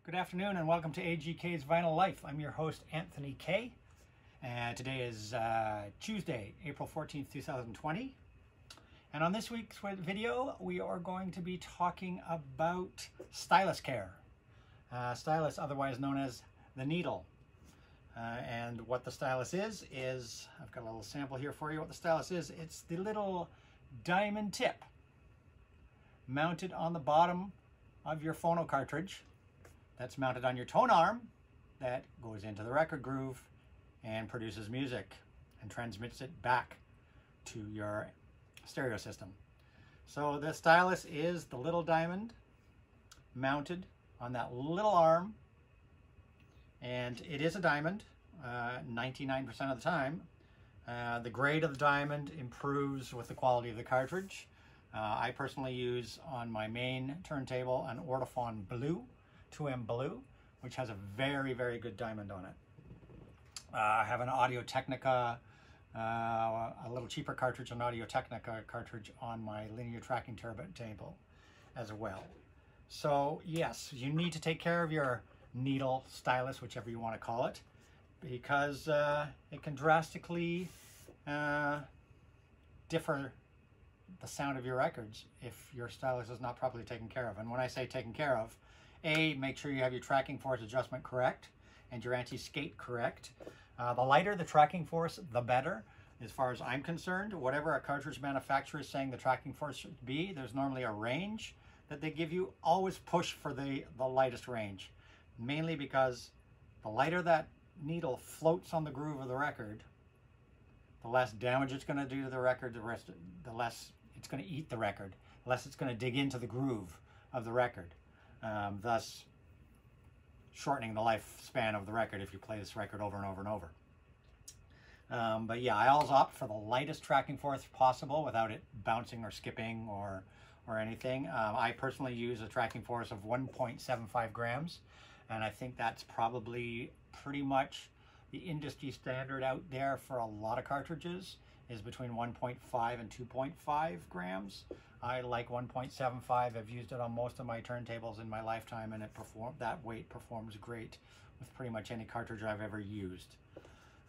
Good afternoon and welcome to AGK's Vinyl Life. I'm your host, Anthony K. And today is Tuesday, April 14th, 2020. And on this week's video, we are going to be talking about stylus care. Stylus, otherwise known as the needle. And what the stylus is, I've got a little sample here for you. What the stylus is, it's the little diamond tip mounted on the bottom of your phono cartridge. That's mounted on your tone arm that goes into the record groove and produces music and transmits it back to your stereo system. So the stylus is the little diamond mounted on that little arm, and it is a diamond 99% of the time. The grade of the diamond improves with the quality of the cartridge. I personally use on my main turntable an Ortofon Blue 2M Blue, which has a very, very good diamond on it. I have an audio-technica, a little cheaper cartridge, an audio-technica cartridge on my linear tracking turntable as well. So yes, you need to take care of your needle, stylus, whichever you want to call it, because it can drastically differ the sound of your records if your stylus is not properly taken care of. And when I say taken care of, make sure you have your tracking force adjustment correct and your anti-skate correct. The lighter the tracking force, the better, as far as I'm concerned. Whatever a cartridge manufacturer is saying the tracking force should be, there's normally a range that they give you. Always push for the lightest range, mainly because the lighter that needle floats on the groove of the record, the less damage it's going to do to the record, the less it's going to eat the record, the less it's going to dig into the groove of the record. Thus shortening the lifespan of the record if you play this record over and over and over. But yeah, I always opt for the lightest tracking force possible without it bouncing or skipping or anything. I personally use a tracking force of 1.75 grams, and I think that's probably pretty much the industry standard out there for a lot of cartridges, is between 1.5 and 2.5 grams. I like 1.75. I've used it on most of my turntables in my lifetime, and that weight performs great with pretty much any cartridge I've ever used.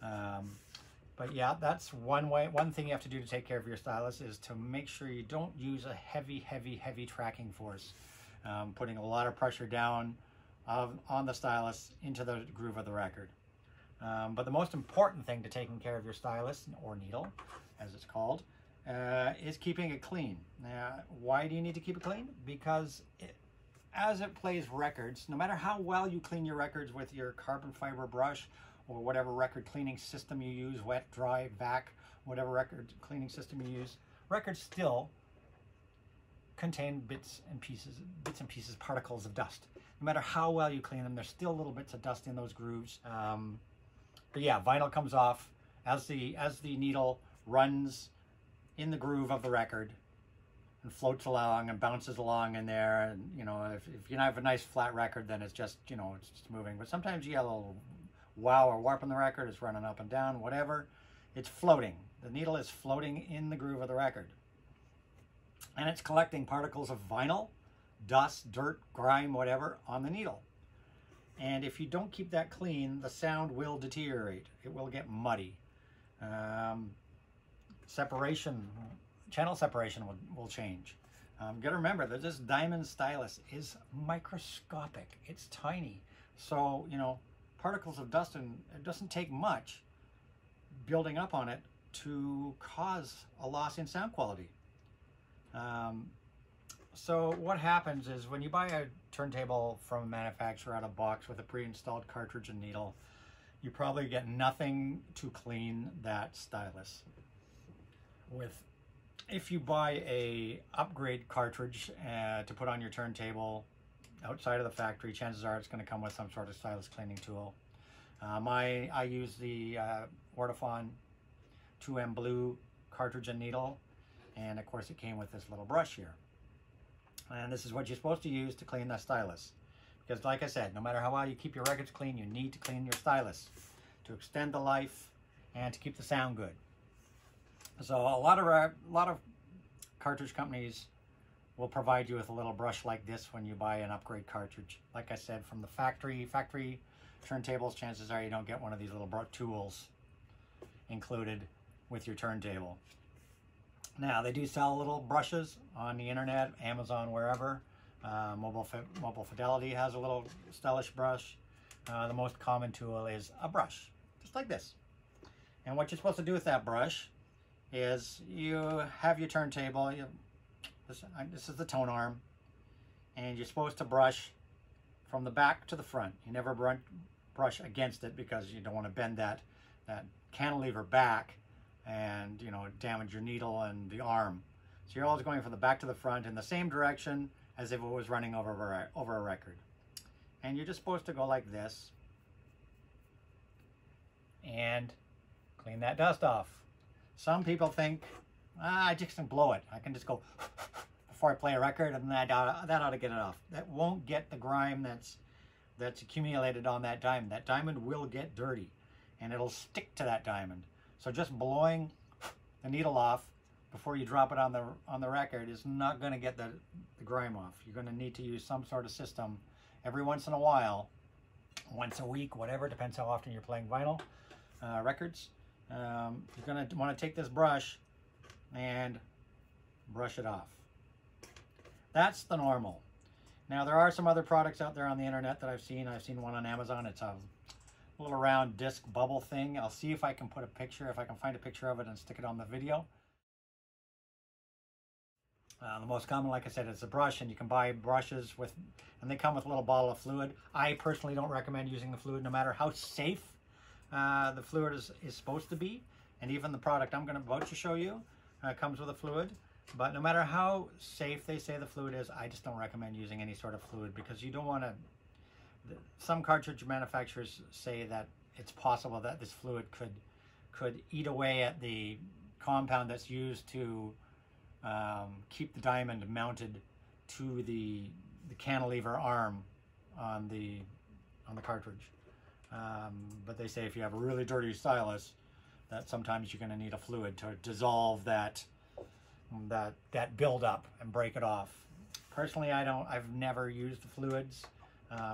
But yeah, that's one thing you have to do to take care of your stylus, is to make sure you don't use a heavy tracking force, putting a lot of pressure down on the stylus into the groove of the record. But the most important thing to taking care of your stylus, or needle as it's called, is keeping it clean. Why do you need to keep it clean? Because as it plays records, no matter how well you clean your records with your carbon fiber brush or whatever record cleaning system you use, wet, dry, vac, whatever record cleaning system you use, records still contain bits and pieces, particles of dust. No matter how well you clean them, there's still little bits of dust in those grooves. But yeah, vinyl comes off as the needle runs in the groove of the record and floats along and bounces along in there. And you know, if you have a nice flat record, then it's just, you know, it's just moving. But sometimes you get a little wow or warp in the record. It's running up and down, whatever. It's floating. The needle is floating in the groove of the record, and it's collecting particles of vinyl, dust, dirt, grime, whatever, on the needle. And if you don't keep that clean, the sound will deteriorate. It will get muddy. Channel separation will change. You gotta remember that this diamond stylus is microscopic. It's tiny. So, you know, particles of dust, and it doesn't take much building up on it to cause a loss in sound quality. So what happens is, when you buy a turntable from a manufacturer out of box with a pre-installed cartridge and needle, you probably get nothing to clean that stylus with. If you buy a upgrade cartridge to put on your turntable outside of the factory, chances are it's going to come with some sort of stylus cleaning tool. I use the Ortofon 2M Blue cartridge and needle, and of course it came with this little brush here. And this is what you're supposed to use to clean that stylus. Because like I said, no matter how well you keep your records clean, you need to clean your stylus to extend the life and to keep the sound good. So a lot of cartridge companies will provide you with a little brush like this when you buy an upgrade cartridge. Like I said, from the factory turntables, chances are you don't get one of these little tools included with your turntable. Now, they do sell little brushes on the internet, Amazon, wherever. Mobile Fidelity has a little stylish brush. The most common tool is a brush, just like this. And what you're supposed to do with that brush is you have your turntable. This is the tone arm, and you're supposed to brush from the back to the front. You never brush against it because you don't want to bend that cantilever back and, you know, damage your needle and the arm. So you're always going from the back to the front in the same direction as if it was running over a record. And you're just supposed to go like this and clean that dust off. Some people think, I just can blow it. I can just go before I play a record, and that ought to get it off. That won't get the grime that's accumulated on that diamond. That diamond will get dirty, and it'll stick to that diamond. So just blowing the needle off before you drop it on the record is not going to get the grime off. You're going to need to use some sort of system every once in a while, once a week, whatever, depends how often you're playing vinyl records. You're going to want to take this brush and brush it off. That's the normal. Now, there are some other products out there on the internet that I've seen. I've seen one on Amazon. It's a little round disc bubble thing. I'll see if I can put a picture, if I can find a picture of it and stick it on the video. The most common, like I said, is a brush, and you can buy brushes and they come with a little bottle of fluid. I personally don't recommend using the fluid, no matter how safe the fluid is supposed to be. And even the product I'm about to show you comes with a fluid. But no matter how safe they say the fluid is, I just don't recommend using any sort of fluid, because you don't want to. Some cartridge manufacturers say that it's possible that this fluid could eat away at the compound that's used to keep the diamond mounted to the cantilever arm on the cartridge. But they say if you have a really dirty stylus, that sometimes you're going to need a fluid to dissolve that buildup and break it off. Personally, I've never used the fluids,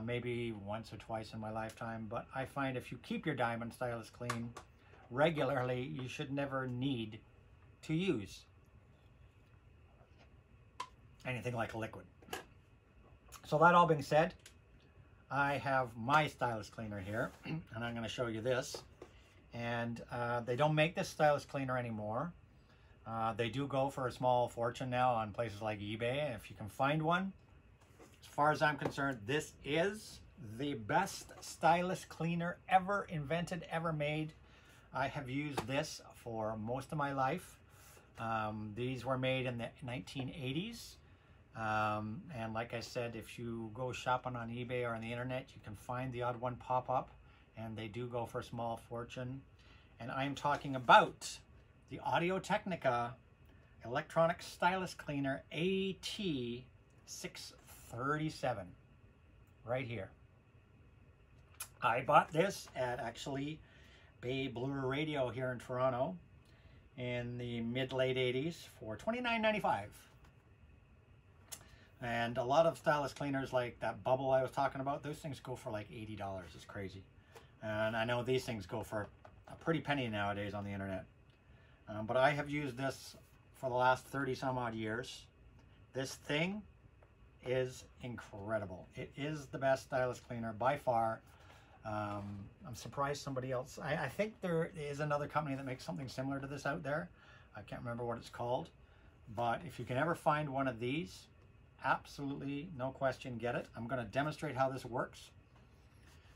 maybe once or twice in my lifetime, but I find if you keep your diamond stylus clean regularly, you should never need to use anything like a liquid. So that all being said, I have my stylus cleaner here, and I'm going to show you this. And they don't make this stylus cleaner anymore. They do go for a small fortune now on places like eBay, if you can find one. As far as I'm concerned, this is the best stylus cleaner ever invented, ever made. I have used this for most of my life. These were made in the 1980s. And like I said, if you go shopping on eBay or on the internet, you can find the odd one pop up, and they do go for a small fortune. And I'm talking about the Audio-Technica Electronic Stylus Cleaner AT637 right here. I bought this at actually Bay Blue Radio here in Toronto in the mid-late 80s for $29.95. And a lot of stylus cleaners like that bubble I was talking about, those things go for like $80. It's crazy. And I know these things go for a pretty penny nowadays on the internet. But I have used this for the last 30 some odd years. This thing is incredible. It is the best stylus cleaner by far. I'm surprised somebody else. I think there is another company that makes something similar to this out there. I can't remember what it's called. But if you can ever find one of these, absolutely, no question, get it. I'm going to demonstrate how this works.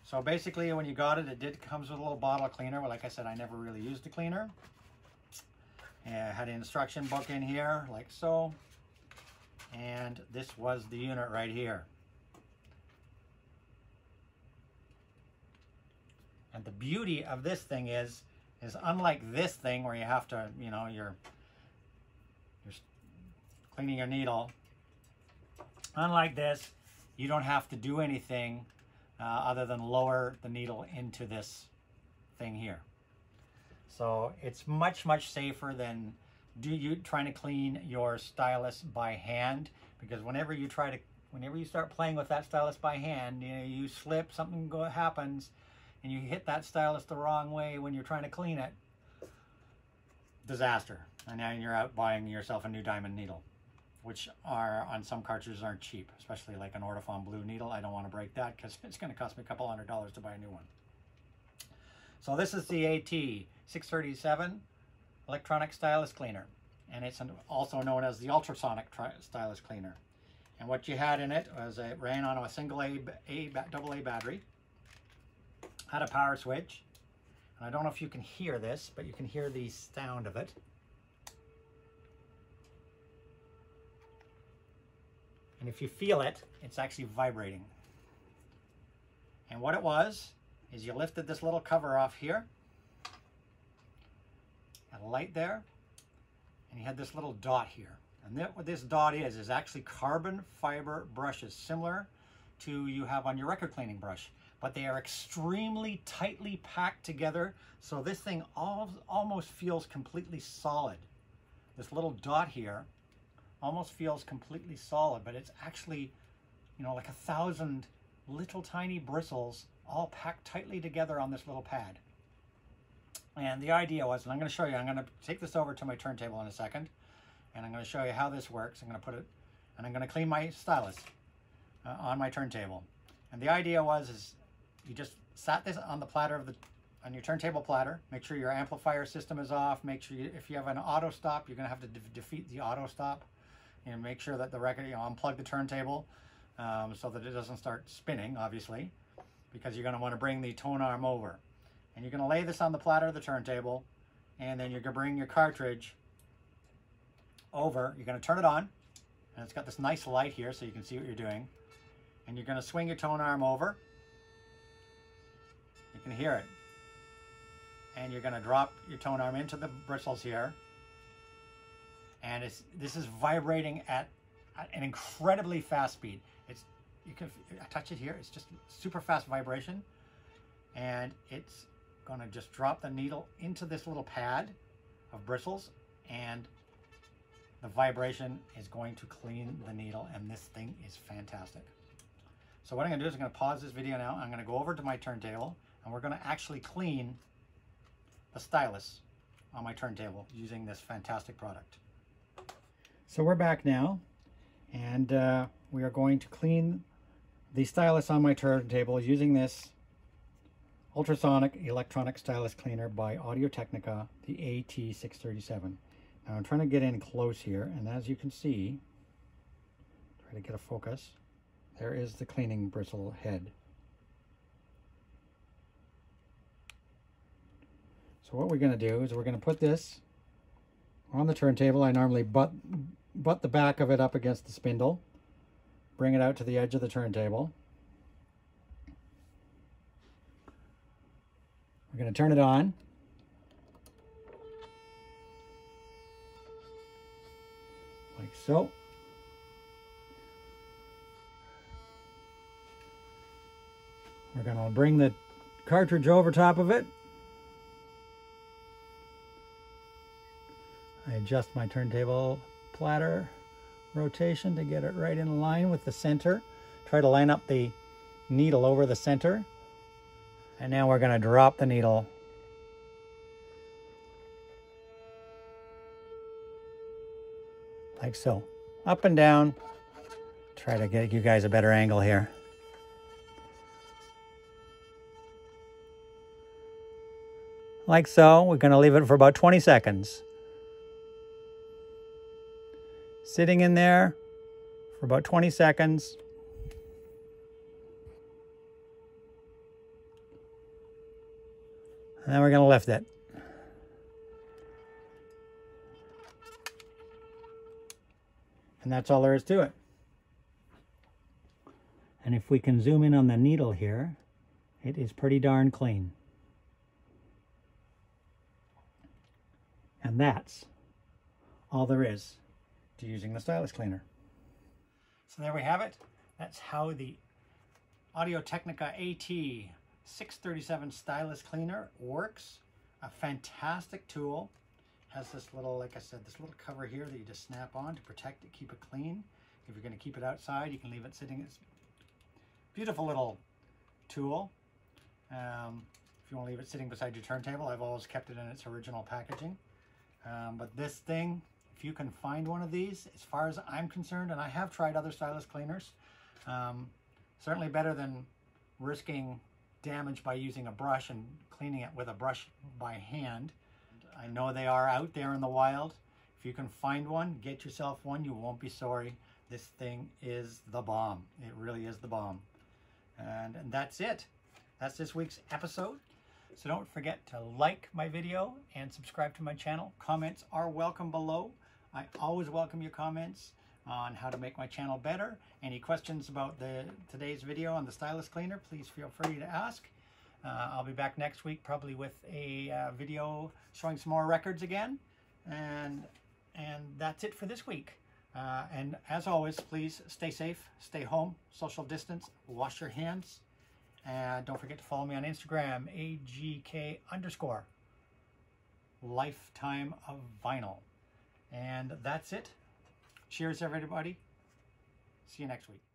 So basically, when you got it, it comes with a little bottle of cleaner. Well, like I said, I never really used the cleaner. And I had an instruction book in here, like so. And this was the unit right here. And the beauty of this thing is unlike this thing where you have to, you know, you're cleaning your needle. Unlike this, you don't have to do anything other than lower the needle into this thing here. So it's much, much safer than you trying to clean your stylus by hand. because whenever you start playing with that stylus by hand, you know, you slip, something happens, and you hit that stylus the wrong way when you're trying to clean it, disaster. And now you're out buying yourself a new diamond needle, which are on some cartridges aren't cheap, especially like an Ortofon blue needle. I don't want to break that because it's going to cost me a couple $100 to buy a new one. So this is the AT637 Electronic Stylus Cleaner, and it's also known as the Ultrasonic Stylus Cleaner. And what you had in it was it ran on a single AA battery, had a power switch, and I don't know if you can hear this, but you can hear the sound of it. And if you feel it, it's actually vibrating. And what it was is you lifted this little cover off here, had a light there, and you had this little dot here. And what this dot is actually carbon fiber brushes, similar to you have on your record cleaning brush, but they are extremely tightly packed together, so this thing almost feels completely solid. This little dot here almost feels completely solid, but it's actually, you know, like 1,000 little tiny bristles all packed tightly together on this little pad. And the idea was, and I'm going to show you, I'm going to take this over to my turntable in a second, and I'm going to show you how this works. I'm going to put it, and I'm going to clean my stylus on my turntable. And the idea is you just sat this on the platter on your turntable platter. Make sure your amplifier system is off. Make sure if you have an auto stop, you're going to have to defeat the auto stop. And make sure that the record, you know, unplug the turntable so that it doesn't start spinning, obviously, because you're going to want to bring the tone arm over. And you're going to lay this on the platter of the turntable, and then you're going to bring your cartridge over. You're going to turn it on, and it's got this nice light here so you can see what you're doing. And you're going to swing your tone arm over. You can hear it. And you're going to drop your tone arm into the bristles here. And this is vibrating at an incredibly fast speed. You can touch it here. It's just super fast vibration, and it's going to just drop the needle into this little pad of bristles, and the vibration is going to clean the needle, and this thing is fantastic. So what I'm going to do is I'm going to pause this video now. I'm going to go over to my turntable, and we're going to actually clean the stylus on my turntable using this fantastic product. So we're back now, and we are going to clean the stylus on my turntable using this Ultrasonic Electronic Stylus Cleaner by Audio-Technica, the AT637. Now I'm trying to get in close here, and as you can see, try to get a focus, there is the cleaning bristle head. So what we're going to do is we're going to put this on the turntable. I normally butt the back of it up against the spindle, bring it out to the edge of the turntable. We're going to turn it on. Like so. We're going to bring the cartridge over top of it. I adjust my turntable platter rotation to get it right in line with the center. Try to line up the needle over the center. And now we're going to drop the needle like so, up and down. Try to get you guys a better angle here. Like so. We're going to leave it for about 20 seconds. Sitting in there for about 20 seconds. And then we're going to lift it. And that's all there is to it. And if we can zoom in on the needle here, it is pretty darn clean. And that's all there is to using the stylus cleaner. So there we have it. That's how the Audio-Technica AT637 Stylus Cleaner works. A fantastic tool. Has this little, like I said, this little cover here that you just snap on to protect it, keep it clean. If you're going to keep it outside, you can leave it sitting. It's a beautiful little tool. If you want to leave it sitting beside your turntable, I've always kept it in its original packaging. But this thing, if you can find one of these, as far as I'm concerned, and I have tried other stylus cleaners, certainly better than risking damage by using a brush and cleaning it with a brush by hand. I know they are out there in the wild. If you can find one, get yourself one. You won't be sorry. This thing is the bomb. It really is the bomb. And that's it. That's this week's episode. So don't forget to like my video and subscribe to my channel. Comments are welcome below. I always welcome your comments on how to make my channel better. Any questions about today's video on the Stylus Cleaner, please feel free to ask. I'll be back next week probably with a video showing some more records again. And that's it for this week. And as always, please stay safe, stay home, social distance, wash your hands. And don't forget to follow me on Instagram, AGK_ Lifetime of Vinyl. And that's it. Cheers, everybody. See you next week.